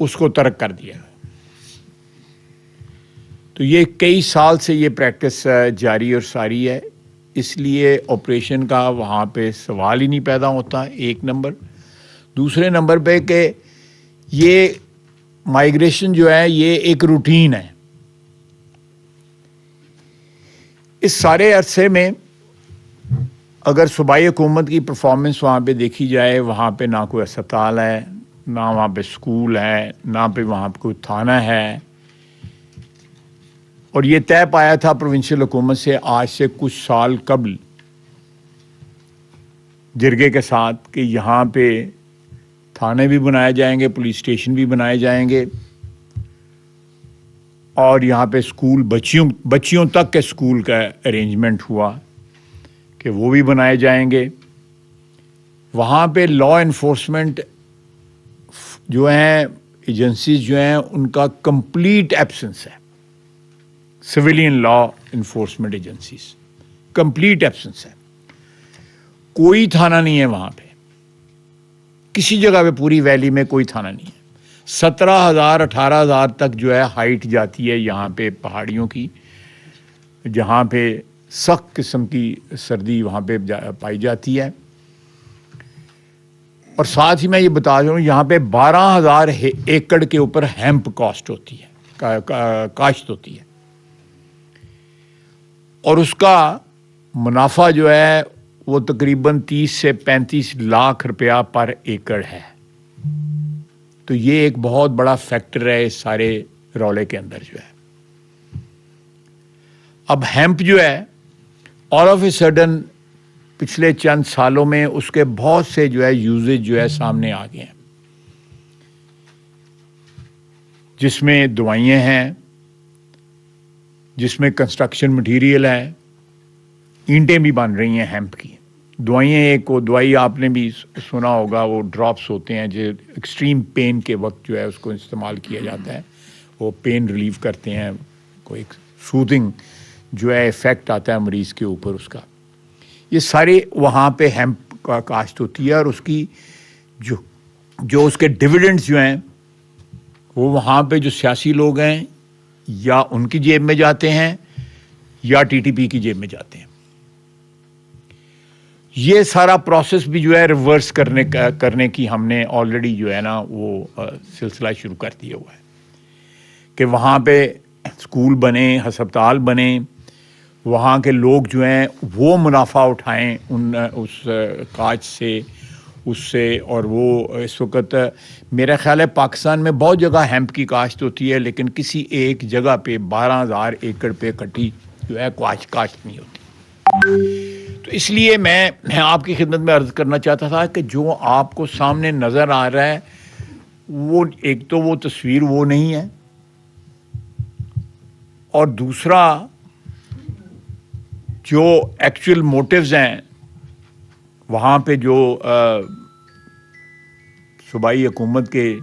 اس کو ترک کر دیا. تو یہ کئی سال سے یہ پریکٹس جاری اور ساری ہے. اس لیے آپریشن کا وہاں پہ سوال ہی نہیں پیدا ہوتا, ایک نمبر. دوسرے نمبر پہ کہ یہ مائیگریشن جو ہے یہ ایک روٹین ہے. اس سارے عرصے میں اگر صوبائی حکومت کی پرفارمنس وہاں پہ دیکھی جائے, وہاں پہ نہ کوئی اسپتال ہے, نہ وہاں پہ اسکول ہے, نہ پہ وہاں پہ کوئی تھانہ ہے. اور یہ طے پایا تھا پروونشل حکومت سے آج سے کچھ سال قبل جرگے کے ساتھ کہ یہاں پہ تھانے بھی بنائے جائیں گے, پولیس اسٹیشن بھی بنائے جائیں گے, اور یہاں پہ اسکول بچیوں تک کے اسکول کا ارینجمنٹ ہوا کہ وہ بھی بنائے جائیں گے. وہاں پہ لا انفورسمنٹ جو ہیں ایجنسیز جو ہیں ان کا کمپلیٹ ایبسنس ہے. Civilian law enforcement agencies complete absence ہے. کوئی تھانہ نہیں ہے وہاں پہ, کسی جگہ پہ پوری ویلی میں کوئی تھانہ نہیں ہے. 17,000 18,000 تک جو ہے ہائٹ جاتی ہے یہاں پہ پہاڑیوں کی, جہاں پہ سخت قسم کی سردی وہاں پہ پائی جاتی ہے. اور ساتھ ہی میں یہ بتا دوں یہاں پہ 12,000 ایکڑ کے اوپر ہیمپ کاشت ہوتی ہے, اور اس کا منافع جو ہے وہ تقریباً 30 سے 35 لاکھ روپیہ پر ایکڑ ہے. تو یہ ایک بہت بڑا فیکٹر ہے اس سارے رولے کے اندر جو ہے. اب ہیمپ جو ہے آل آف اے سڈن پچھلے چند سالوں میں اس کے بہت سے جو ہے یوزیج جو ہے سامنے آ گئے ہیں, جس میں دوائیں ہیں, جس میں کنسٹرکشن مٹیریل ہے, اینٹیں بھی بن رہی ہیں ہیمپ کی. دوائیں ایک وہ دوائی آپ نے بھی سنا ہوگا, وہ ڈراپس ہوتے ہیں جو ایکسٹریم پین کے وقت جو ہے اس کو استعمال کیا جاتا ہے, وہ پین ریلیو کرتے ہیں, کوئی سوتنگ جو ہے افیکٹ آتا ہے مریض کے اوپر اس کا. یہ سارے وہاں پہ ہیمپ کا کاشت ہوتی ہے, اور اس کی جو اس کے ڈویڈنڈز جو ہیں وہ وہاں پہ جو سیاسی لوگ ہیں یا ان کی جیب میں جاتے ہیں یا ٹی ٹی پی کی جیب میں جاتے ہیں. یہ سارا پروسیس بھی جو ہے ریورس کرنے کی ہم نے آلریڈی جو ہے نا وہ سلسلہ شروع کر دیا ہوا ہے کہ وہاں پہ اسکول بنے, ہسپتال بنے, وہاں کے لوگ جو ہیں وہ منافع اٹھائیں اس کاشت سے, اس سے. اور وہ اس وقت میرا خیال ہے پاکستان میں بہت جگہ ہیمپ کی کاشت ہوتی ہے, لیکن کسی ایک جگہ پہ 12,000 ایکڑ پہ کٹی جو ہے کاشت نہیں ہوتی. تو اس لیے میں آپ کی خدمت میں عرض کرنا چاہتا تھا کہ جو آپ کو سامنے نظر آ رہا ہے وہ ایک تو وہ تصویر وہ نہیں ہے, اور دوسرا جو ایکچوئل موٹیوز ہیں وہاں پہ جو صوبائی حکومت کے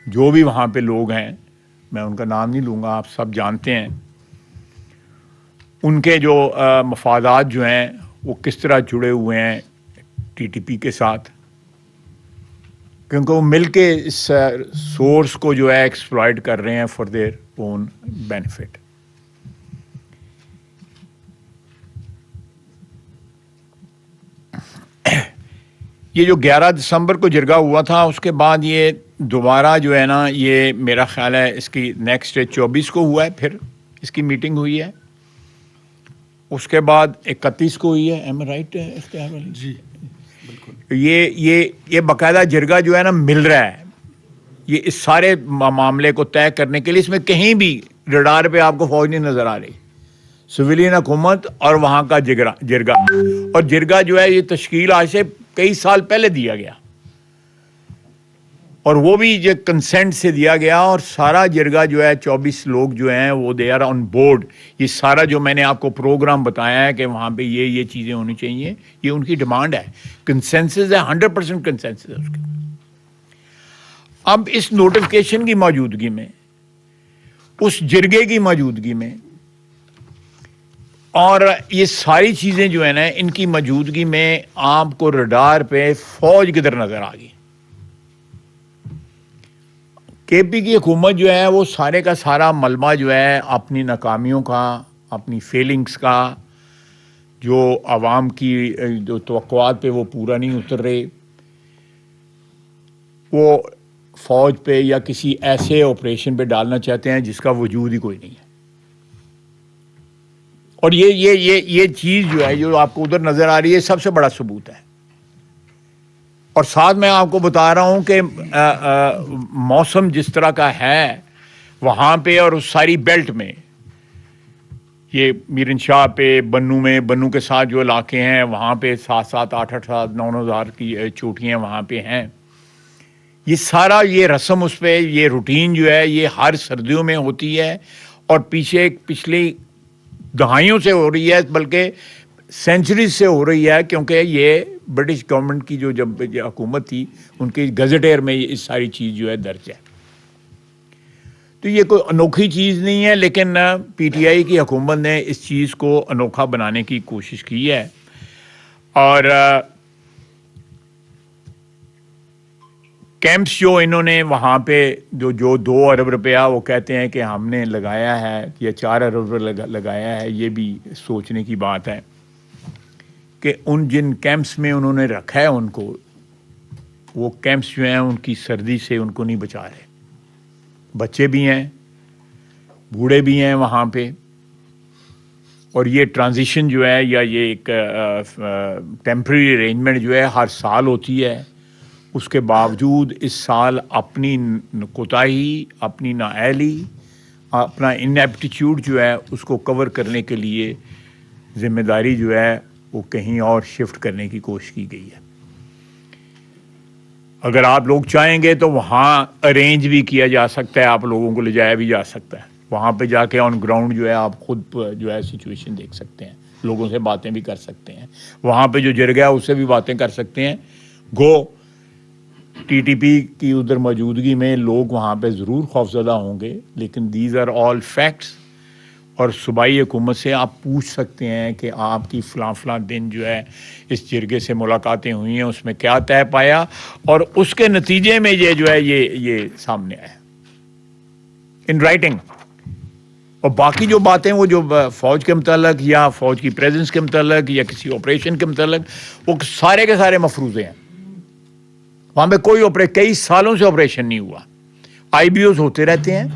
جو بھی وہاں پہ لوگ ہیں, میں ان کا نام نہیں لوں گا, آپ سب جانتے ہیں, ان کے جو مفادات جو ہیں وہ کس طرح جڑے ہوئے ہیں ٹی ٹی پی کے ساتھ, کیونکہ وہ مل کے اس سورس کو جو ہے ایکسپلائٹ کر رہے ہیں فار دیئر اون بینیفٹ. یہ جو 11 دسمبر کو جرگہ ہوا تھا, اس کے بعد یہ دوبارہ جو ہے نا یہ میرا خیال ہے اس کی نیکسٹ 24 کو ہوا ہے, پھر اس کی میٹنگ ہوئی ہے. اس کے بعد 31 کو ہوئی ہے, ایم رائٹ اختیار علی جی بالکل. یہ باقاعدہ جرگہ جو ہے نا مل رہا ہے یہ اس سارے معاملے کو طے کرنے کے لیے. اس میں کہیں بھی ریڈار پہ آپ کو فوج نہیں نظر آ رہی, سویلین حکومت اور وہاں کا جرگہ. اور جرگہ جو ہے یہ تشکیل آج سے کئی سال پہلے دیا گیا, اور وہ بھی جو کنسنٹ سے دیا گیا, اور سارا جرگہ جو ہے 24 لوگ جو ہیں وہ دے آر آن بورڈ. یہ سارا جو میں نے آپ کو پروگرام بتایا ہے کہ وہاں پہ یہ چیزیں ہونی چاہیے, یہ ان کی ڈیمانڈ ہے, کنسنسس ہے, 100% کنسنسس ہے اس کے. اب اس نوٹیفکیشن کی موجودگی میں, اس جرگے کی موجودگی میں, اور یہ ساری چیزیں جو ہیں نا ان کی موجودگی میں آپ کو ریڈار پہ فوج کدھر نظر آ گئی. کے پی کی حکومت جو ہے وہ سارے کا سارا ملبہ جو ہے اپنی ناکامیوں کا، اپنی فیلنگز کا، جو عوام کی جو توقعات پہ وہ پورا نہیں اتر رہے، وہ فوج پہ یا کسی ایسے آپریشن پہ ڈالنا چاہتے ہیں جس کا وجود ہی کوئی نہیں ہے. اور یہ چیز جو ہے جو آپ کو ادھر نظر آ رہی ہے سب سے بڑا ثبوت ہے. اور ساتھ میں آپ کو بتا رہا ہوں کہ موسم جس طرح کا ہے وہاں پہ اور اس ساری بیلٹ میں، یہ میرن شاہ پہ، بنو میں، بنو کے ساتھ جو علاقے ہیں وہاں پہ 7-7 8-8 9 ہزار کی چوٹیاں وہاں پہ ہیں. یہ سارا یہ رسم اس پہ، یہ روٹین جو ہے یہ ہر سردیوں میں ہوتی ہے اور پچھلی دہائیوں سے ہو رہی ہے، بلکہ سینچریز سے ہو رہی ہے، کیونکہ یہ برٹش گورنمنٹ کی جو جب حکومت تھی ان کی گزٹیر میں یہ ساری چیز جو ہے درج ہے. تو یہ کوئی انوکھی چیز نہیں ہے، لیکن پی ٹی آئی کی حکومت نے اس چیز کو انوکھا بنانے کی کوشش کی ہے. اور کیمپس جو انہوں نے وہاں پہ جو 2 ارب روپیہ وہ کہتے ہیں کہ ہم نے لگایا ہے یا 4 ارب لگایا ہے، یہ بھی سوچنے کی بات ہے کہ ان جن کیمپس میں انہوں نے رکھا ہے ان کو، وہ کیمپس جو ہیں ان کی سردی سے ان کو نہیں بچا رہے. بچے بھی ہیں، بوڑھے بھی ہیں وہاں پہ. اور یہ ٹرانزیشن جو ہے یا یہ ایک ٹیمپرری ارینجمنٹ جو ہے ہر سال ہوتی ہے. اس کے باوجود اس سال اپنی کوتاہی، اپنی نااہلی، اپنا انیپٹیچیوڈ جو ہے اس کو کور کرنے کے لیے ذمہ داری جو ہے وہ کہیں اور شفٹ کرنے کی کوشش کی گئی ہے. اگر آپ لوگ چاہیں گے تو وہاں ارینج بھی کیا جا سکتا ہے، آپ لوگوں کو لے جایا بھی جا سکتا ہے. وہاں پہ جا کے آن گراؤنڈ جو ہے آپ خود جو ہے سچویشن دیکھ سکتے ہیں، لوگوں سے باتیں بھی کر سکتے ہیں. وہاں پہ جو جرگہ ہے اس سے بھی باتیں کر سکتے ہیں. گو ٹی ٹی پی کی ادھر موجودگی میں لوگ وہاں پہ ضرور خوفزدہ ہوں گے، لیکن دیز آر آل فیکٹس. اور صوبائی حکومت سے آپ پوچھ سکتے ہیں کہ آپ کی فلاں دن جو ہے اس جرگے سے ملاقاتیں ہوئی ہیں، اس میں کیا طے پایا اور اس کے نتیجے میں یہ جو ہے یہ سامنے آیا ان رائٹنگ. اور باقی جو باتیں وہ جو فوج کے متعلق یا فوج کی پریزنس کے متعلق یا کسی آپریشن کے متعلق، وہ سارے کے سارے مفروضے ہیں. وہاں پہ کوئی کئی سالوں سے آپریشن نہیں ہوا. آئی بی اوز ہوتے رہتے ہیں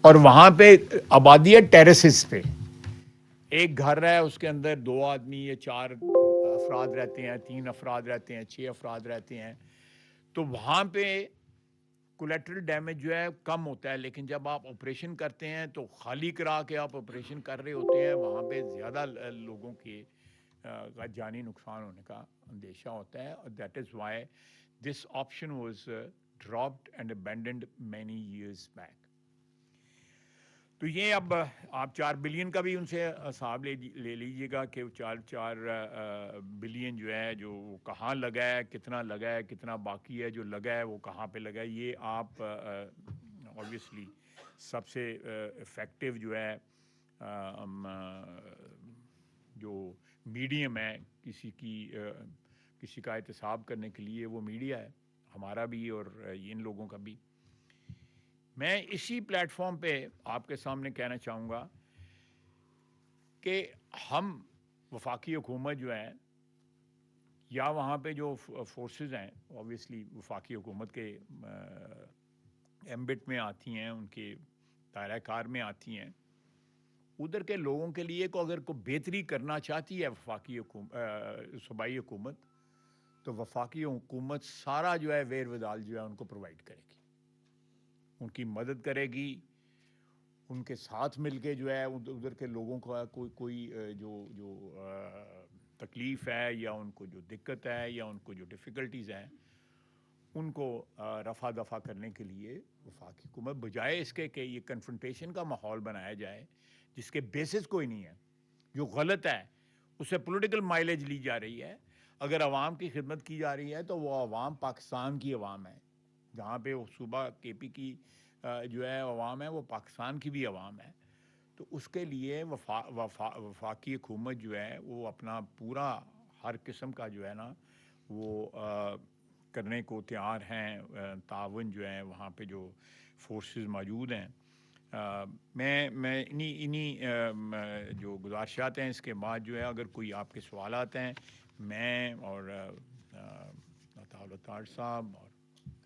اور وہاں پہ آبادی ہے ٹیریسز پہ. ایک گھر ہے، اس کے اندر 2 آدمی یا 4 افراد رہتے ہیں، 3 افراد رہتے ہیں، 6 افراد رہتے ہیں. تو وہاں پہ کولیٹرل ڈیمیج جو ہے کم ہوتا ہے. لیکن جب آپ آپریشن کرتے ہیں تو خالی کرا کے آپ آپریشن کر رہے ہوتے ہیں، وہاں پہ زیادہ لوگوں کے جانی نقصان ہونے کا اندیشہ ہوتا ہے. اور that is why this option was dropped and abandoned many years back. تو یہ اب آپ 4 بلین کا بھی ان سے حساب لے لیجیے گا کہ 4 بلین جو ہے جو کہاں لگا ہے، کتنا لگا ہے، کتنا باقی ہے، جو لگا ہے وہ کہاں پہ لگا ہے. یہ آپ obviously سب سے افیکٹو جو ہے جو میڈیم ہے کسی کا احتساب کرنے کے لیے وہ میڈیا ہے، ہمارا بھی اور ان لوگوں کا بھی. میں اسی پلیٹ فارم پہ آپ کے سامنے کہنا چاہوں گا کہ ہم وفاقی حکومت جو ہے یا وہاں پہ جو فورسز ہیں obviously وفاقی حکومت کے ایمبٹ میں آتی ہیں، ان کے دائرہ کار میں آتی ہیں. ادھر کے لوگوں کے لیے کو اگر کوئی بہتری کرنا چاہتی ہے وفاقی صوبائی حکومت، تو وفاقی حکومت سارا جو ہے ویر ودال جو ہے ان کو پرووائڈ کرے گی، ان کی مدد کرے گی، ان کے ساتھ مل کے جو ہے ادھر کے لوگوں کا کوئی جو تکلیف ہے یا ان کو جو دقت ہے یا ان کو جو ڈیفیکلٹیز ہیں ان کو رفع دفع کرنے کے لیے وفاقی حکومت، بجائے اس کے کہ یہ کنفرنٹیشن کا ماحول بنایا جائے جس کے بیسس کوئی نہیں ہے، جو غلط ہے، اس سے پولیٹیکل مائلیج لی جا رہی ہے. اگر عوام کی خدمت کی جا رہی ہے تو وہ عوام پاکستان کی عوام ہے. جہاں پہ وہ صوبہ کے پی کی جو ہے عوام ہے وہ پاکستان کی بھی عوام ہے. تو اس کے لیے وفاقی حکومت جو ہے وہ اپنا پورا ہر قسم کا جو ہے نا وہ کرنے کو تیار ہیں, تعاون جو ہے وہاں پہ جو فورسز موجود ہیں. میں انہی جو گزارشات ہیں اس کے بعد جو ہے اگر کوئی آپ کے سوالات ہیں, میں اور طاہر صاحب اور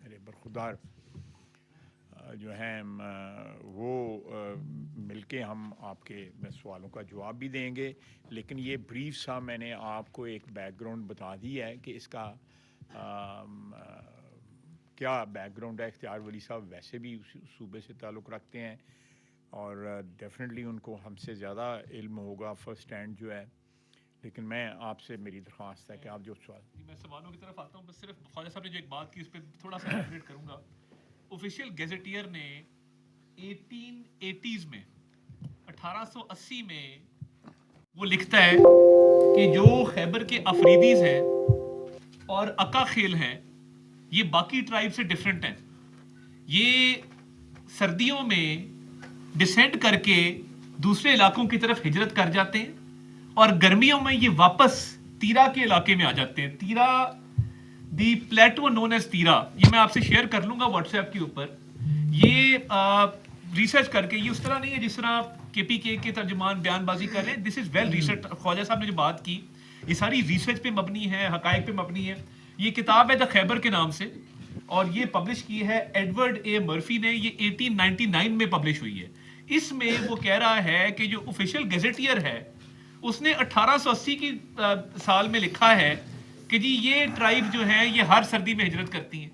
میرے برخودار جو ہیں وہ مل کے ہم آپ کے سوالوں کا جواب بھی دیں گے. لیکن یہ بریف سا میں نے آپ کو ایک بیک گراؤنڈ بتا دی ہے کہ اس کا کیا بیک گراؤنڈ ہے. اختیار ولی صاحب ویسے بھی اس صوبے سے تعلق رکھتے ہیں اور ڈیفینیٹلی ان کو ہم سے زیادہ علم ہوگا فرسٹ ہینڈ جو ہے. لیکن میں آپ سے میری درخواست ہے کہ آپ جو سوال, میں سوالوں کی طرف آتا ہوں, بس صرف خواجہ صاحب نے جو ایک بات کی اس پہ تھوڑا سا ایلیبریٹ کروں گا. آفیشیل گیزیٹیئر نے 1880s میں 1880 میں وہ لکھتا ہے کہ جو خیبر کے افریدیز ہیں اور اکا خیل ہیں یہ باقی ٹرائب سے ڈفرینٹ ہیں. یہ سردیوں میں ڈسینڈ کر کے دوسرے علاقوں کی طرف ہجرت کر جاتے ہیں اور گرمیوں میں یہ واپس تیرا کے علاقے میں آ جاتے ہیں. تیرا دی پلیٹو نون ایز تیرا, یہ میں آپ سے شیئر کر لوں گا واٹس ایپ کے اوپر. یہ ریسرچ کر کے, یہ اس طرح نہیں ہے جس طرح کے پی کے ترجمان بیان بازی کر رہے ہیں. دس از ویل ریسرچ. خواجہ صاحب نے جو بات کی یہ ساری ریسرچ پہ مبنی ہے, حقائق پہ مبنی ہے. یہ کتاب ہے دا خیبر کے نام سے اور یہ پبلش کی ہے ایڈورڈ اے مرفی نے. یہ 1899 میں پبلش ہوئی ہے. اس میں وہ کہہ رہا ہے کہ جو آفیشیل گیزیٹیئر ہے اس نے 1880 کی سال میں لکھا ہے کہ جی یہ ٹرائب جو ہیں یہ ہر سردی میں ہجرت کرتی ہیں.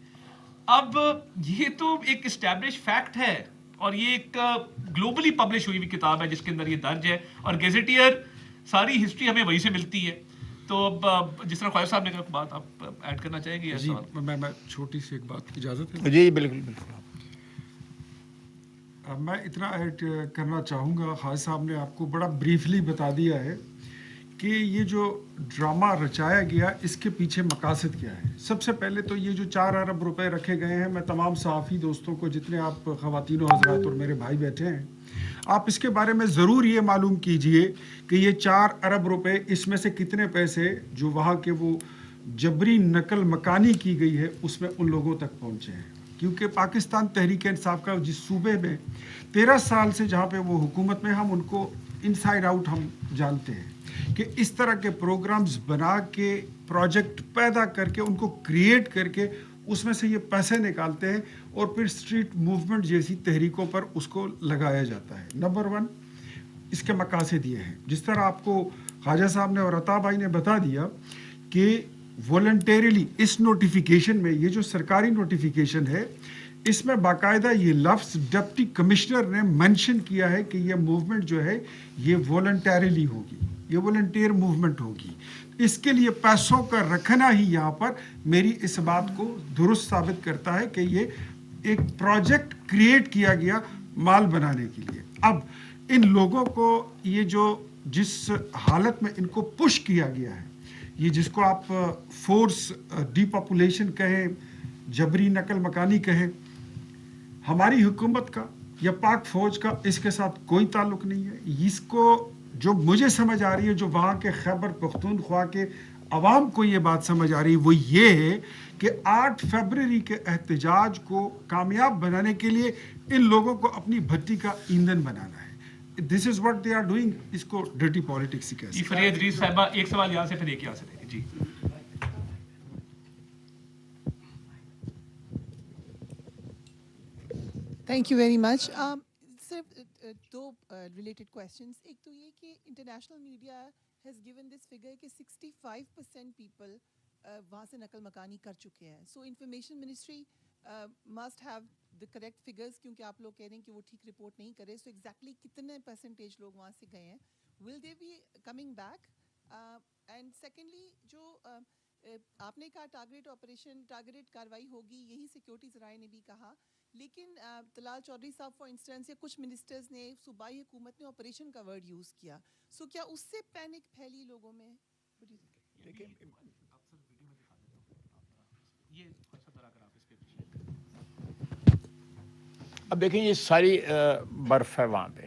اب یہ تو ایک اسٹیبلش فیکٹ ہے اور یہ ایک گلوبلی پبلش ہوئی ہوئی کتاب ہے جس کے اندر یہ درج ہے, اور گیزیٹیئر ساری ہسٹری ہمیں وہی سے ملتی ہے. تو اب جس طرح خواجہ صاحب نے ایک بات آپ ایڈ کرنا چاہیں گے. جی میں چھوٹی سی ایک بات کی اجازت ہے؟ جی بالکل بالکل. میں اتنا ایڈ کرنا چاہوں گا, خواجہ صاحب نے آپ کو بڑا بریفلی بتا دیا ہے کہ یہ جو ڈرامہ رچایا گیا اس کے پیچھے مقاصد کیا ہے. سب سے پہلے تو یہ جو 4 ارب روپے رکھے گئے ہیں, میں تمام صحافی دوستوں کو, جتنے آپ خواتین و حضرات اور میرے بھائی بیٹھے ہیں, آپ اس کے بارے میں ضرور یہ معلوم کیجئے کہ یہ 4 ارب روپے اس میں سے کتنے پیسے جو وہاں کے وہ جبری نقل مکانی کی گئی ہے اس میں ان لوگوں تک پہنچے ہیں. کیونکہ پاکستان تحریک انصاف کا جس صوبے میں 13 سال سے جہاں پہ وہ حکومت میں, ہم ان کو انسائڈ آؤٹ ہم جانتے ہیں کہ اس طرح کے پروگرامز بنا کے, پروجیکٹ پیدا کر کے, ان کو کریٹ کر کے اس میں سے یہ پیسے نکالتے ہیں اور پھر اسٹریٹ موومنٹ جیسی تحریکوں پر اس کو لگایا جاتا ہے. نمبر 1 اس کے مقاصد یہ ہیں, جس طرح آپ کو خواجہ صاحب نے اور عطا بھائی نے بتا دیا کہ والنٹیریلی اس نوٹیفیکیشن میں, یہ جو سرکاری نوٹیفیکیشن ہے اس میں باقاعدہ یہ لفظ ڈپٹی کمشنر نے منشن کیا ہے کہ یہ موومنٹ جو ہے یہ والنٹیریلی ہوگی, یہ والنٹیئر موومنٹ ہوگی. اس کے لیے پیسوں کا رکھنا ہی یہاں پر میری اس بات کو درست ثابت کرتا ہے کہ یہ ایک پروجیکٹ کریٹ کیا گیا مال بنانے کے لیے. اب ان لوگوں کو یہ جو جس حالت میں ان کو پش کیا گیا ہے, یہ جس کو آپ فورس ڈی پاپولیشن کہیں, جبری نقل مکانی کہیں, ہماری حکومت کا یا پاک فوج کا اس کے ساتھ کوئی تعلق نہیں ہے. اس کو جو مجھے سمجھ آ رہی ہے, جو وہاں کے خیبر پختونخوا کے عوام کو یہ بات سمجھ آ رہی ہے, وہ یہ ہے کہ 8 فروری کے احتجاج کو کامیاب بنانے کے لیے ان لوگوں کو اپنی بھٹی کا ایندھن بنانا ہے. This is what they are doing. اس کو ڈرٹی پالیٹکس ہی کہہ سکتے ہیں. فرید ریز صاحبہ ایک سوال یہاں سے پھر ایک یہاں سے دیں گے. جی تھینک یو ویری مچ. صرف 2 ریلیٹڈ کویشچنس. ایک تو یہ کہ international media has given this figure کہ 65% پیپل وہاں سے نقل مکانی کر چکے ہیں. So information ministry must have the correct figures, کیونکہ آپ لوگ کہہ رہے ہیں کہ وہ ٹھیک رپورٹ نہیں کرے. سو ایگزیکٹلی کتنے پرسنٹیج لوگ وہاں سے گئے ہیں, will they be coming back? And secondly جو آپ نے کہا ٹارگیٹ آپریشن, ٹارگیٹ کاروائی ہوگی, یہی سیکورٹی ذرائع نے بھی کہا, لیکن طلال چودھری صاحب فار انسٹنس یا کچھ منسٹرز نے, صوبائی حکومت نے آپریشن کا ورڈ یوز کیا. سو کیا اس سے پینک پھیلی لوگوں میں؟ اب دیکھیں یہ ساری برف ہے وہاں پہ,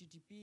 TTP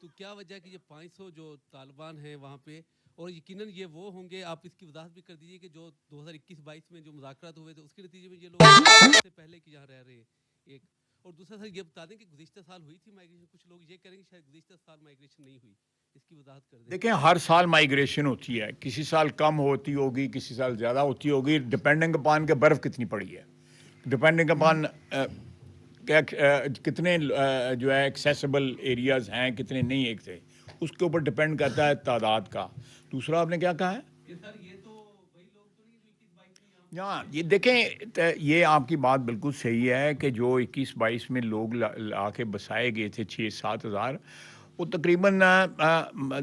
تو کیا وجہ ہے کہ یہ 500 جو طالبان ہیں وہاں پہ، اور یقیناً یہ وہ ہوں گے، آپ اس کی وضاحت بھی کر دیجیے کہ جو 2021-22 میں جو مذاکرات ہوئے تھے اس کے نتیجے میں یہ لوگ سے پہلے کی یہاں رہ رہے ہیں ایک، اور دوسرا سر یہ بتا دیں کہ گزشتہ سال ہوئی تھی مائگریشن، کچھ لوگ یہ کریں گے شاید گزشتہ سال مائگریشن نہیں ہوئی، اس کی وضاحت کر دیں۔ دیکھیں ہر سال مائگریشن ہوتی ہے، کسی سال کم ہوتی ہوگی، کسی سال زیادہ ہوتی ہوگی، ڈپینڈنگ اپان کہ برف کتنی پڑی ہے، ڈپینڈنگ اپان کتنے جو ہے ایکسیسیبل ایریاز ہیں، کتنے نہیں ایک سے، اس کے اوپر ڈپینڈ کرتا ہے تعداد کا۔ دوسرا آپ نے کیا کہا ہے؟ ہاں یہ دیکھیں، یہ آپ کی بات بالکل صحیح ہے کہ جو 21-22 میں لوگ لا کے بسائے گئے تھے 6-7 ہزار، وہ تقریباً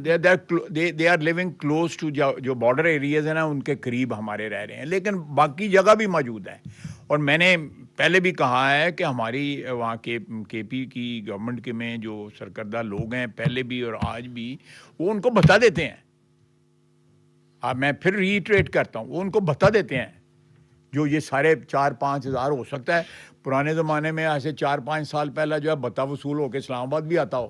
they are living close to جو بارڈر ایریاز ہیں نا، ان کے قریب ہمارے رہ رہے ہیں، لیکن باقی جگہ بھی موجود ہے۔ اور میں نے پہلے بھی کہا ہے کہ ہماری وہاں کے پی کی گورنمنٹ کے میں جو سرکردہ لوگ ہیں پہلے بھی اور آج بھی، وہ ان کو بتا دیتے ہیں، اب میں پھر ریٹریٹ کرتا ہوں، وہ ان کو بتا دیتے ہیں جو یہ سارے 4-5 ہزار ہو سکتا ہے پرانے زمانے میں ایسے 4-5 سال پہلے جو ہے بتا وصول ہو کے اسلام آباد بھی آتا ہو۔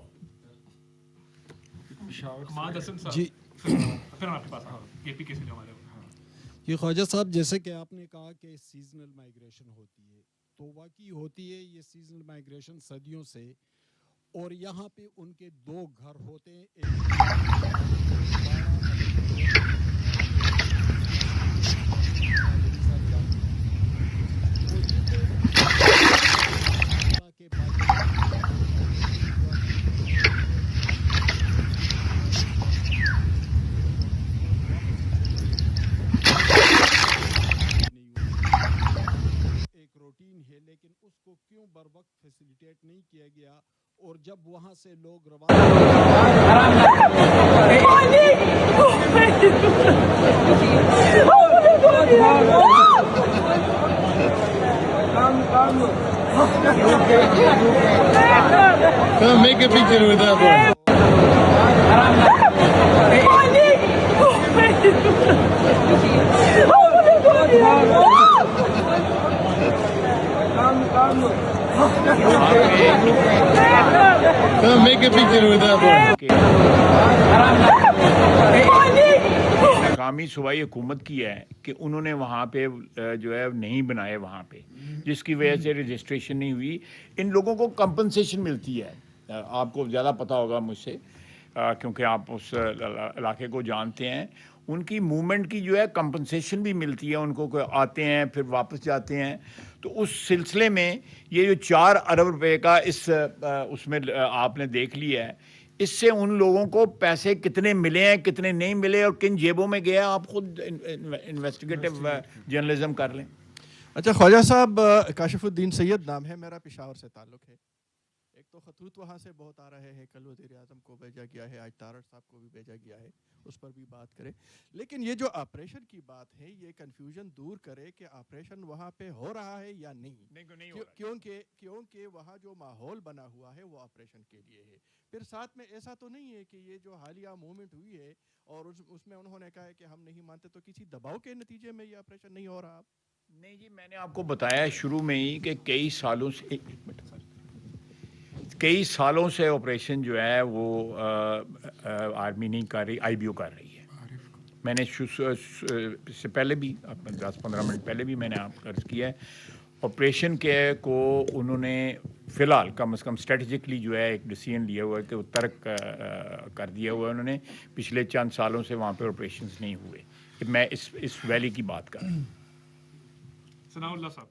حماد حسن صاحب جی پھر آپ کے پاس کے پی کے سے جو ہمارے یہ خواجہ صاحب، جیسے کہ آپ نے کہا کہ سیزنل مائگریشن ہوتی ہے، تو واقعی ہوتی ہے یہ سیزنل مائگریشن صدیوں سے، اور یہاں پہ ان کے دو گھر ہوتے ہیں، ایک روٹین ہے، لیکن اس کو کیوں بر وقت فیسیلیٹیٹ نہیں کیا گیا، اور جب وہاں سے لوگ Make a picture with that one. Make a picture with that one. مقامی صوبائی حکومت کی ہے کہ انہوں نے وہاں پہ جو ہے نہیں بنائے وہاں پہ، جس کی وجہ سے رجسٹریشن نہیں ہوئی۔ ان لوگوں کو کمپنسیشن ملتی ہے، آپ کو زیادہ پتہ ہوگا مجھ سے کیونکہ آپ اس علاقے کو جانتے ہیں۔ ان کی موومنٹ کی جو ہے کمپنسیشن بھی ملتی ہے ان کو، آتے ہیں پھر واپس جاتے ہیں۔ تو اس سلسلے میں یہ جو 4 ارب روپے کا اس میں آپ نے دیکھ لیا ہے، اس سے ان لوگوں کو پیسے کتنے ملے ہیں، کتنے نہیں ملے، اور کن جیبوں میں گیا، آپ خود انویسٹیگیٹو جرنلزم کر لیں۔ اچھا خواجہ صاحب، کاشف الدین سید نام ہے میرا، پشاور سے تعلق ہے۔ ایک تو خطوط وہاں سے بہت آ رہے ہیں، کل وزیر اعظم کو بھیجا گیا ہے، آج تارڑ صاحب کو بھی بھیجا گیا ہے، اس پر بھی بات کرے۔ لیکن یہ جو آپریشن کی بات ہے، یہ کنفیوژن دور کرے کہ آپریشن وہاں پہ ہو رہا ہے یا نہیں، کیونکہ وہاں جو ماحول بنا ہوا ہے وہ آپریشن کے لیے ہے۔ پھر ساتھ میں ایسا تو نہیں ہے کہ یہ جو حالیہ موومنٹ ہوئی ہے اور اس میں انہوں نے کہا ہے کہ ہم نہیں مانتے، تو کسی دباؤ کے نتیجے میں یہ آپریشن نہیں ہو رہا؟ نہیں جی، میں نے آپ کو بتایا شروع میں ہی کہ کئی سالوں سے آپریشن جو ہے وہ آرمی نہیں کر رہی، آئی بی او کر رہی ہے۔ میں نے سے پہلے بھی 10-15 منٹ پہلے بھی میں نے آپ کو عرض کیا ہے، آپریشن کے کو انہوں نے فی الحال کم از کم اسٹریٹجکلی جو ہے ایک ڈیسیژن لیا ہوا ہے کہ وہ ترک کر دیا ہوا ہے انہوں نے۔ پچھلے چند سالوں سے وہاں پہ آپریشنز نہیں ہوئے۔ میں اس ویلی کی بات کر رہا ہوں۔ ثناء اللہ صاحب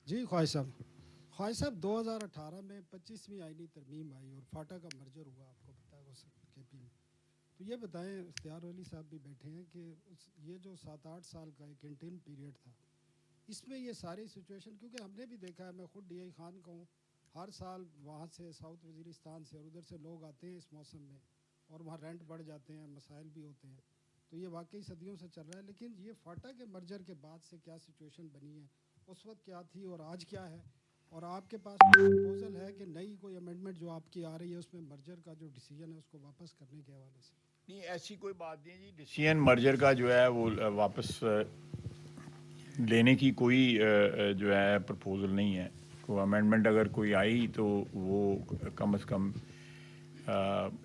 جی خواجہ صاحب 2018 میں 25ویں آئینی ترمیم آئی اور فاٹا کا مرجر ہوا، آپ کو پتہ ہے کے پی میں۔ تو یہ بتائیں، اختیار ولی صاحب بھی بیٹھے ہیں، کہ یہ جو 7-8 سال کا ایک انٹرم پیریڈ تھا، اس میں یہ ساری سچویشن، کیونکہ ہم نے بھی دیکھا ہے، میں خود ڈی آئی خان کا ہوں، ہر سال وہاں سے ساؤتھ وزیرستان سے اور ادھر سے لوگ آتے ہیں اس موسم میں، اور وہاں رینٹ بڑھ جاتے ہیں، مسائل بھی ہوتے ہیں۔ تو یہ واقعی صدیوں سے چل رہا ہے، لیکن یہ فاٹا کے مرجر کے بعد سے کیا سچویشن بنی ہے، اس وقت کیا تھی اور آج کیا ہے، اور آپ کے پاس پروپوزل ہے کہ نئی کوئی امینڈمنٹ جو آپ کی آ رہی ہے اس میں مرجر کا جو ڈیسیجن ہے اس کو واپس کرنے کے حوالے سے؟ نہیں، ایسی کوئی بات نہیں جی، ڈیسیژن مرجر کا جو ہے وہ واپس لینے کی کوئی جو ہے پرپوزل نہیں ہے۔ کوئی امینڈمنٹ اگر کوئی آئی تو وہ کم از کم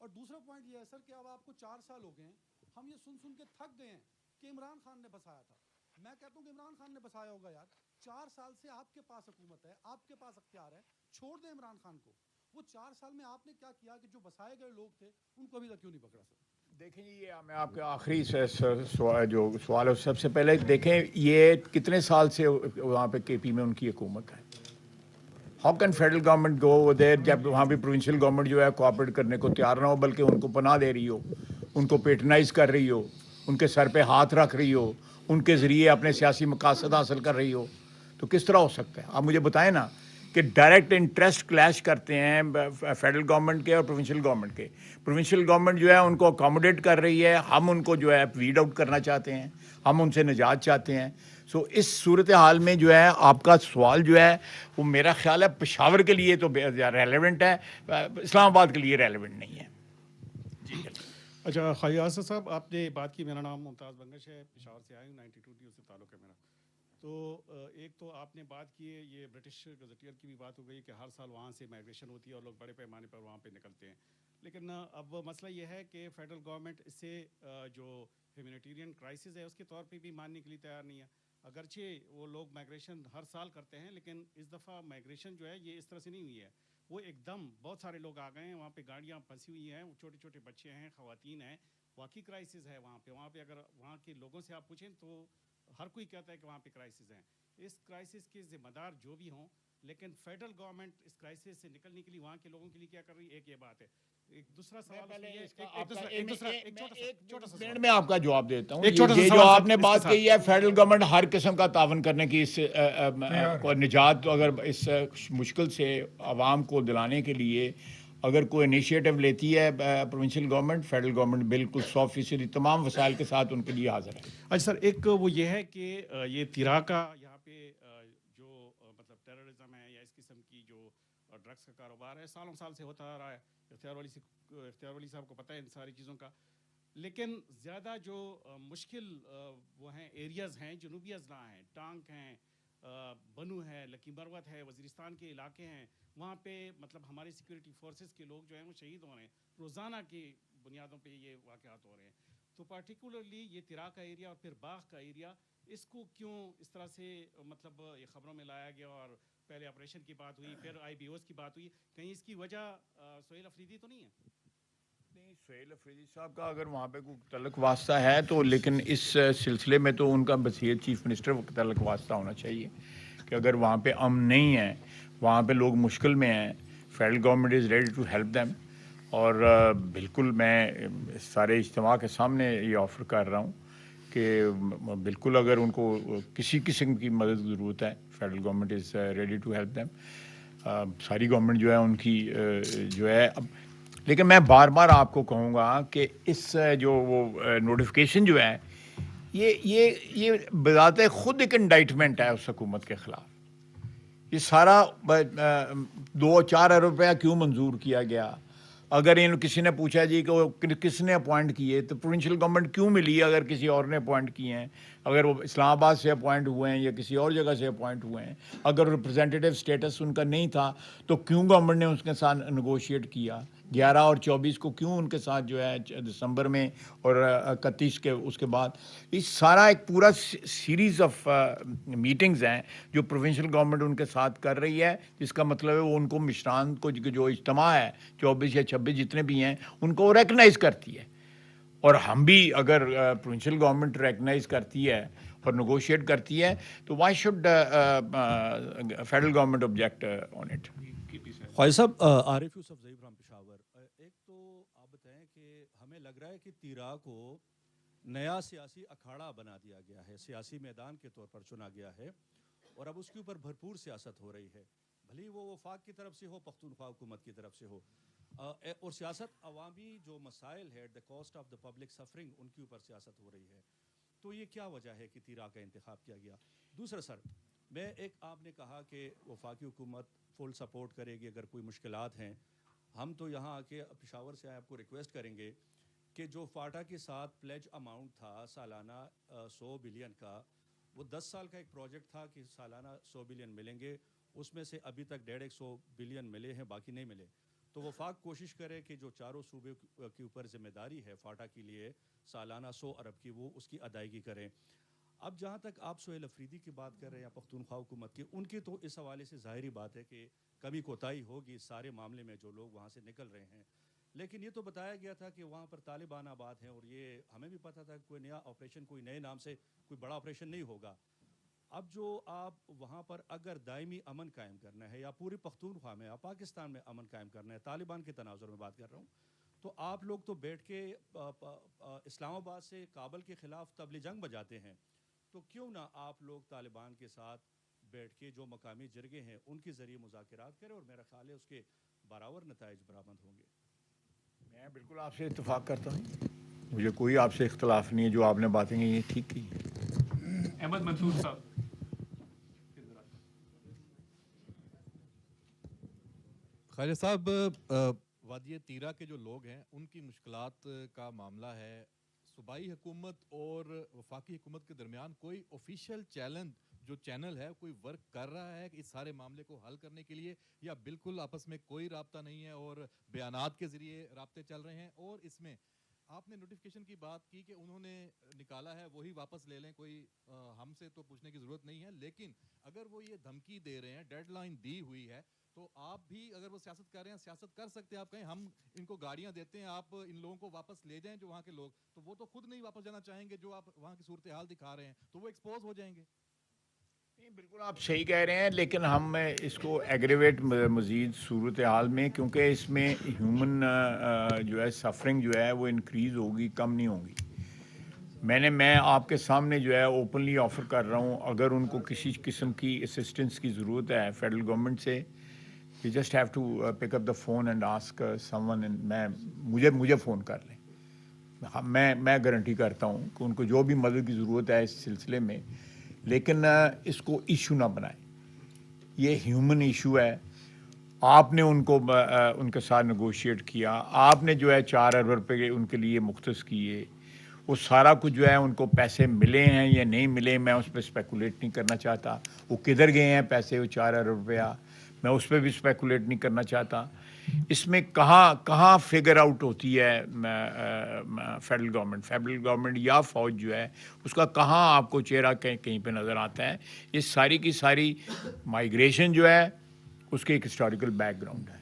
اور دوسرا پوائنٹ یہ ہے سر کہ اب آپ کو 4 سال ہو گئے ہیں, ہم یہ سن کے تھک گئے ہیں کہ عمران خان نے بسایا تھا. میں کہتا ہوں کہ عمران خان نے بسایا ہوگا یار, 4 سال سے آپ کے پاس حکومت ہے, آپ کے پاس اختیار ہے, چھوڑ دیں عمران خان کو. وہ 4 سال میں آپ نے کیا کیا کہ جو بسائے گئے لوگ تھے ان کو ابھی تک کیوں نہیں پکڑا سر؟ دیکھیں یہ میں آپ کے آخری جو سوال ہے سب سے پہلے دیکھیں یہ کتنے سال سے وہاں پہ کے پی میں ان کی حکومت ہے. ہاؤ کین فیڈرل گورنمنٹ گو دیر جب وہاں پہ پروونشل گورنمنٹ جو ہے کوآپریٹ کرنے کو تیار نہ ہو, بلکہ ان کو پناہ دے رہی ہو, ان کو پیٹرنائز کر رہی ہو, ان کے سر پہ ہاتھ رکھ رہی ہو, ان کے ذریعے اپنے سیاسی مقاصد حاصل کر رہی ہو, تو کس طرح ہو سکتا ہے؟ آپ مجھے بتائیں نا کہ ڈائریکٹ انٹرسٹ کلیش کرتے ہیں فیڈرل گورنمنٹ کے اور پروونشل گورنمنٹ کے. پروونشل گورنمنٹ جو ہے ان کو اکاموڈیٹ کر رہی ہے, ہم ان کو جو ہے ویڈ آؤٹ کرنا چاہتے ہیں, ہم ان سے نجات چاہتے ہیں. سو اس صورتحال میں جو ہے آپ کا سوال جو ہے وہ میرا خیال ہے پشاور کے لیے تو ریلیونٹ ہے, اسلام آباد کے لیے ریلیونٹ نہیں ہے. جی اچھا خواجہ آصف صاحب, آپ نے بات کی, میرا نام ممتاز بنگش ہے, پشاور سے آیا ہوں, 92 نیوز سے تعلق ہے میرا. تو ایک تو آپ نے بات کی ہے یہ برٹش گزٹیئر کی بھی بات ہو گئی کہ ہر سال وہاں سے مائگریشن ہوتی ہے اور لوگ بڑے پیمانے پر وہاں پہ نکلتے ہیں. لیکن اب مسئلہ یہ ہے کہ فیڈرل گورنمنٹ اس سے جو ہیومینیٹیرین کرائسس ہے اس کے طور پہ بھی ماننے کے لیے تیار نہیں ہے. اگرچہ وہ لوگ مائگریشن ہر سال کرتے ہیں, لیکن اس دفعہ مائگریشن جو ہے یہ اس طرح سے نہیں ہوئی ہے. وہ ایک دم بہت سارے لوگ آ گئے ہیں, وہاں پہ گاڑیاں پھنسی ہوئی ہیں, چھوٹے چھوٹے بچے ہیں, خواتین ہیں, واقعی کرائسس ہے وہاں پہ. وہاں پہ اگر وہاں کے لوگوں سے آپ پوچھیں تو ہر کوئی کہتا ہے کہ وہاں پہ کرائسس ہیں. اس کرائسس کے ذمہ دار جو بھی ہوں, لیکن فیڈرل گورنمنٹ اس کرائسس سے نکلنے کے لیے وہاں کے لوگوں کے لیے کیا کر رہی ہے, ایک یہ بات ہے. ایک دوسرا سوال میں آپ کا جواب دیتا ہوں. یہ جو آپ نے بات کہی ہے فیڈرل گورنمنٹ ہر قسم کا تعاون کرنے کی اس نجات, اگر اس مشکل سے عوام کو دلانے کے لیے اگر کوئی انیشیٹو لیتی ہے پروونشل گورنمنٹ, فیڈرل گورنمنٹ بالکل 100% تمام وسائل کے ساتھ ان کے لیے حاضر ہے. اچھا سر, ایک وہ یہ ہے کہ یہ تیرا کا یہاں پہ جو مطلب ٹیررزم ہے یا اس قسم کی جو ڈرگس کا کاروبار ہے سالوں سال سے ہوتا آ رہا ہے. اختیار ولی صاحب کو پتہ ہے ان ساری چیزوں کا. لیکن زیادہ جو مشکل وہ ہیں ایریاز ہیں, جنوبی اضلاع ہیں, ٹانک ہیں, بنو ہے, لکی مروت ہے, وزیرستان کے علاقے ہیں, وہاں پہ مطلب ہمارے سیکورٹی فورسز کے لوگ جو ہیں وہ شہید ہو رہے ہیں, روزانہ کی بنیادوں پہ یہ واقعات ہو رہے ہیں. تو پارٹیکولرلی یہ تیرا کا ایریا اور پھر باغ کا ایریا, اس کو کیوں اس طرح سے مطلب یہ خبروں میں لایا گیا, اور پہلے آپریشن کی بات ہوئی, پھر آئی بی اوز کی بات ہوئی, کہیں اس کی وجہ سہیل افریدی تو نہیں ہے؟ نہیں, سہیل افریدی صاحب کا اگر وہاں پہ کوئی تعلق واسطہ ہے تو, لیکن اس سلسلے میں تو ان کا بصیرت چیف منسٹر کو تعلق واسطہ ہونا چاہیے کہ اگر وہاں پہ امن نہیں ہے, وہاں پہ لوگ مشکل میں ہیں, federal government is ready to help them. اور بالکل میں سارے اجتماع کے سامنے یہ آفر کر رہا ہوں کہ بالکل اگر ان کو کسی قسم کی مدد کی ضرورت ہے, federal government is ready to help them. ساری گورنمنٹ جو ہے ان کی جو ہے اب, لیکن میں بار بار آپ کو کہوں گا کہ اس جو وہ نوٹیفیکیشن جو ہے یہ بذات خود ایک انڈائٹمنٹ ہے اس حکومت کے خلاف. یہ سارا 2-4 ارب روپیہ کیوں منظور کیا گیا؟ اگر کسی نے پوچھا جی کہ وہ کس نے اپوائنٹ کیے, تو پروونشل گورنمنٹ کیوں ملی اگر کسی اور نے اپوائنٹ کیے ہیں؟ اگر وہ اسلام آباد سے اپوائنٹ ہوئے ہیں یا کسی اور جگہ سے اپوائنٹ ہوئے ہیں, اگر ریپرزینٹیو سٹیٹس ان کا نہیں تھا تو کیوں گورنمنٹ نے اس کے ساتھ نیگوشیٹ کیا؟ 11 اور 24 کو کیوں ان کے ساتھ جو ہے دسمبر میں اور 31 کے اس کے بعد, یہ سارا ایک پورا سیریز آف میٹنگز ہیں جو پروونشل گورنمنٹ ان کے ساتھ کر رہی ہے, جس کا مطلب ہے وہ ان کو مشران کو جو اجتماع ہے 24 یا 26 جتنے بھی ہیں ان کو ریکگنائز کرتی ہے. اور ہم بھی اگر پروونشل گورنمنٹ ریکگنائز کرتی ہے اور نیگوشیٹ کرتی ہے تو why should federal government object on it. Khawaja Sahib, Arif Yousuf Zaheer from Peshawar. ایک تو آپ بتائیں کہ ہمیں لگ رہا ہے کہ تیرا کو نیا سیاسی اکھاڑا بنا دیا گیا ہے, سیاسی میدان کے طور پر چنا گیا ہے, اور اب اس کے اوپر بھرپور سیاست ہو رہی ہے, بھلی وہ وفاق کی طرف سے ہو, پختونخوا حکومت کی طرف سے ہو, اور سیاست عوامی جو مسائل ہے, the cost of the public suffering, ان کے اوپر سیاست ہو رہی ہے. تو یہ کیا وجہ ہے کہ تیرا کا انتخاب کیا گیا؟ دوسرا سر, میں ایک آپ نے کہا کہ وفاقی حکومت فل سپورٹ کرے گی اگر کوئی مشکلات ہیں. ہم تو یہاں آ کے پشاور سے آپ کو ریکویسٹ کریں گے کہ جو فاٹا کے ساتھ پلیج اماؤنٹ تھا سالانہ 100 بلین کا, وہ 10 سال کا ایک پروجیکٹ تھا کہ سالانہ 100 بلین ملیں گے, اس میں سے ابھی تک 150 بلین ملے ہیں, باقی نہیں ملے. تو وفاق کوشش کرے کہ جو چاروں صوبے کے اوپر ذمہ داری ہے فاٹا کے لیے سالانہ 100 ارب کی، وہ اس کی ادائیگی کریں۔ اب جہاں تک آپ سہیل افریدی کی بات کر رہے ہیں یا پختونخوا حکومت کی، ان کی تو اس حوالے سے ظاہری بات ہے کہ کمی کوتاہی ہوگی اس سارے معاملے میں جو لوگ وہاں سے نکل رہے ہیں، لیکن یہ تو بتایا گیا تھا کہ وہاں پر طالبان آباد ہیں، اور یہ ہمیں بھی پتا تھا کہ کوئی نیا آپریشن، کوئی نئے نام سے کوئی بڑا آپریشن نہیں ہوگا۔ اب جو آپ وہاں پر اگر دائمی امن قائم کرنا ہے یا پوری پختونخوا میں یا پاکستان میں امن قائم کرنا ہے، طالبان کے تناظر میں بات کر رہا ہوں، تو آپ لوگ تو بیٹھ کے اسلام آباد سے کابل کے خلاف طبل جنگ بجاتے ہیں، تو کیوں نہ آپ لوگ طالبان کے ساتھ بیٹھ کے جو مقامی جرگے ہیں ان کے ذریعے مذاکرات کریں، اور میرا خیال ہے اس کے برابر نتائج برآمد ہوں گے۔ میں بالکل آپ سے اتفاق کرتا ہوں، مجھے کوئی آپ سے اختلاف نہیں ہے، جو آپ نے باتیں کی یہ ٹھیک کی۔ احمد منصور صاحب، خواجہ صاحب، وادی تیرا کے جو لوگ ہیں ان کی مشکلات کا معاملہ ہے، صوبائی حکومت اور وفاقی حکومت کے درمیان کوئی آفیشیل چینل ہے، کوئی ورک کر رہا ہے اس سارے معاملے کو حل کرنے کے لیے، یا بالکل آپس میں کوئی رابطہ نہیں ہے اور بیانات کے ذریعے رابطے چل رہے ہیں؟ اور اس میں آپ نے نوٹیفیکیشن کی بات کی کہ انہوں نے نکالا ہے وہی واپس لے لیں، کوئی ہم سے تو پوچھنے کی ضرورت نہیں ہے، لیکن اگر وہ یہ دھمکی دے رہے ہیں، ڈیڈ لائن دی ہوئی ہے، تو آپ بھی اگر وہ سیاست کر رہے ہیں، سیاست کر سکتے ہیں، آپ کہیں ہم ان کو گاڑیاں دیتے ہیں، آپ ان لوگوں کو واپس لے جائیں جو وہاں کے لوگ، تو وہ تو خود نہیں واپس جانا چاہیں گے، جو آپ وہاں کی صورتحال دکھا رہے ہیں تو وہ ایکسپوز ہو جائیں گے۔ بالکل آپ صحیح کہہ رہے ہیں، لیکن ہم اس کو ایگریویٹ مزید صورتحال میں، کیونکہ اس میں ہیومن جو ہے سفرنگ جو ہے وہ انکریز ہوگی، کم نہیں ہوگی۔ میں آپ کے سامنے جو ہے اوپنلی آفر کر رہا ہوں، اگر ان کو کسی قسم کی اسسٹنس کی ضرورت ہے فیڈرل گورنمنٹ سے، you just have to pick up the phone and ask someone, مجھے فون کر لیں، میں گارنٹی کرتا ہوں کہ ان کو جو بھی مدد کی ضرورت ہے اس سلسلے میں، لیکن اس کو ایشو نہ بنائیں، یہ ہیومن ایشو ہے۔ آپ نے ان کے ساتھ نیگوشیٹ کیا، آپ نے جو ہے 4 ارب روپے ان کے لیے مختص کیے، وہ سارا کچھ جو ہے ان کو پیسے ملے ہیں یا نہیں ملے، میں اس پہ اسپیکولیٹ نہیں کرنا چاہتا، وہ کدھر گئے ہیں پیسے، وہ 4 ارب روپیہ، میں اس پہ بھی اسپیکولیٹ نہیں کرنا چاہتا۔ اس میں کہاں فگر آؤٹ ہوتی ہے فیڈرل گورنمنٹ یا فوج جو ہے اس کا کہاں آپ کو چہرہ کہیں پہ نظر آتا ہے؟ اس ساری کی ساری مائیگریشن جو ہے اس کے ایک ہسٹوریکل بیک گراؤنڈ ہے۔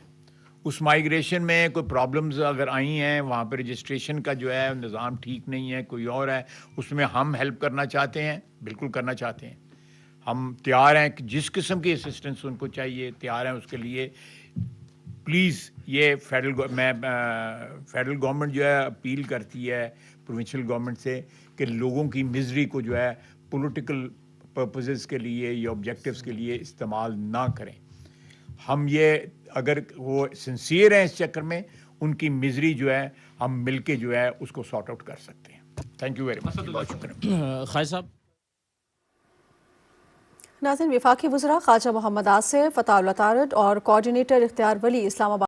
اس مائیگریشن میں کوئی پرابلمز اگر آئی ہیں، وہاں پہ رجسٹریشن کا جو ہے نظام ٹھیک نہیں ہے، کوئی اور ہے، اس میں ہم ہیلپ کرنا چاہتے ہیں، بالکل کرنا چاہتے ہیں، ہم تیار ہیں کہ جس قسم کی اسسٹنس ان کو چاہیے تیار ہیں اس کے لیے۔ پلیز یہ فیڈرل گورنمنٹ جو ہے اپیل کرتی ہے پروونشل گورنمنٹ سے کہ لوگوں کی مزری کو جو ہے پولیٹیکل پرپزز کے لیے یا آبجیکٹیوز کے لیے استعمال نہ کریں۔ ہم یہ اگر وہ سنسیئر ہیں اس چکر میں، ان کی مزری جو ہے ہم مل کے جو ہے اس کو سارٹ آؤٹ کر سکتے ہیں۔ تھینک یو ویری مچ، بہت شکریہ۔ خواجہ صاحب، ناظرین، وفاقی وزراء خواجہ محمد آصف، فتح اللہ تارڑ اور کوآرڈینیٹر اختیار ولی اسلام آباد